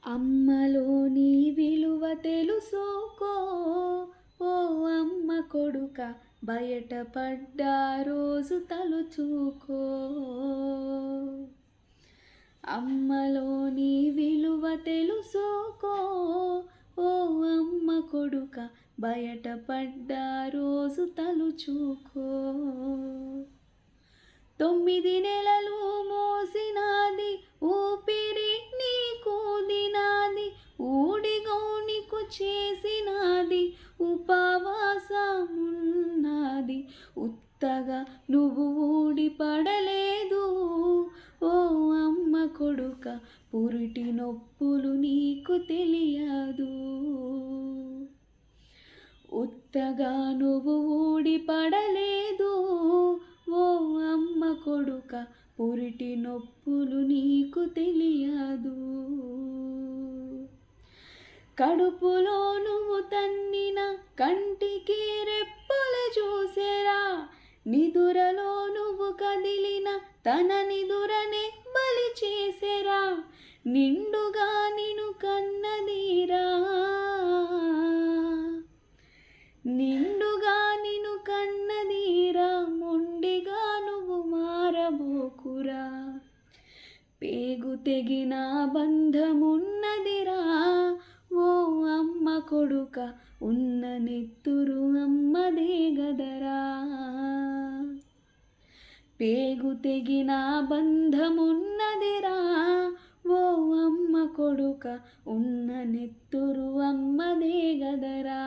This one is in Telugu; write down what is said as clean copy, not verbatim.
అమ్మలోని విలువ తెలుసుకో ఓ అమ్మ కొడుక, బయటపడ్డ రోజు తలుచుకో. అమ్మలోని విలువ తెలుసుకో ఓ అమ్మ కొడుక, బయటపడ్డ రోజు తలుచుకో. 9 నెలలు మోసినాది ఊపిరి నీకు దినాది, ఊడిగౌనికు చేసినాది ఉపవాసమున్నది. ఉత్తగా నువ్వు ఊడిపడలేదు ఓ అమ్మ కొడుక, పురిటి నొప్పులు నీకు తెలియదు. ఉత్తగా నువ్వు ఊడిపడలేదు ఓ అమ్మ కొడుక, పురిటి నొప్పులు నీకు తెలియదు. కడుపులో నువ్వు తన్నిన కంటికి రెప్పలు చూసేరా, నిదురలో నువ్వు కదిలిన తన నిదురనే బలి చేసేరా. నిండుగా నిన్ను కన్నదీరా, నిండుగా నిన్ను కన్నదీరా, మొండిగా నువ్వు మారబోకురా. పేగు తెగిన బంధమున్నదిరా ఓ అమ్మ కొడుక, ఉన్న నెత్తురు అమ్మదే గదరా. పేగు తెగిన బంధమున్నదిరా ఓ అమ్మ కొడుక, ఉన్న నెత్తురు అమ్మదే గదరా.